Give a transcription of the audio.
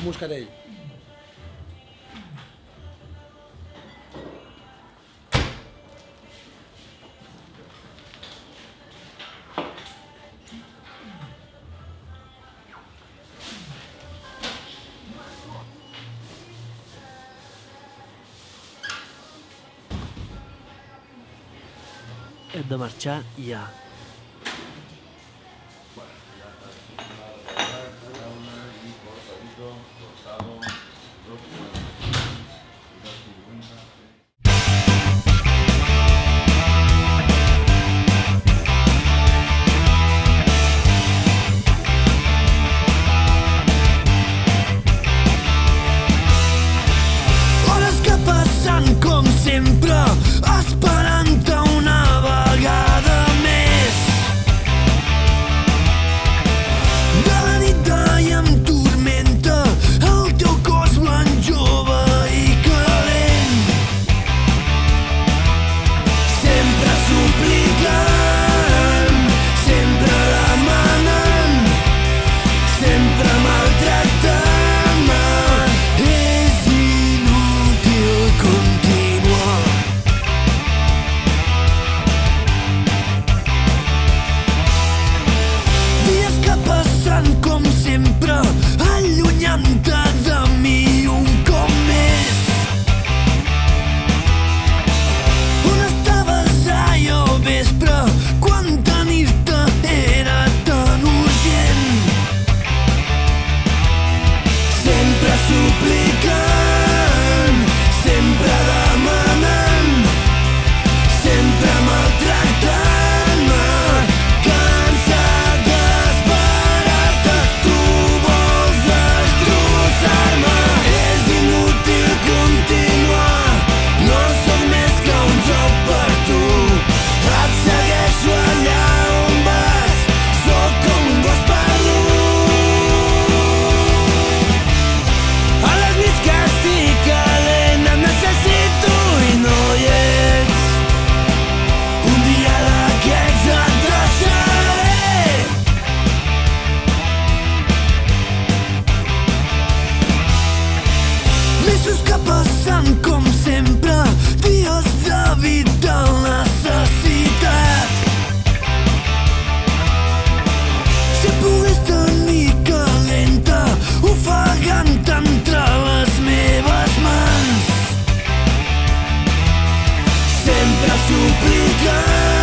Moscatell. Hem de marxar ja. Hores que passen com sempre, esperant-te una vegada més. De la nit d'ahir em turmenta el teu cos blanc, jove i calent. Sempre suplicant, sempre demanant, sempre maltractant-me. És inútil continuar. Dies que passen com sempre, allunyant-te de mi un cop més. On estaves ahir al vespre, quan tenir-te era tan urgent? Sempre suplicant, sempre demanant, sempre maltractant-me. Cansat d'esperar-te, tu vols destrossar-me. És inútil continuar, no sóc més que un joc per tu. Et segueixo allà on vas, sóc com un gos perdut. A les nits que estic calent et necessito i no hi ets. Un dia d'aquests et deixaré. Mesos que passen com sempre, dies de vital necessitat. Si pogués tenir calenta, ofegant entre les meves mans. Sempre suplicant,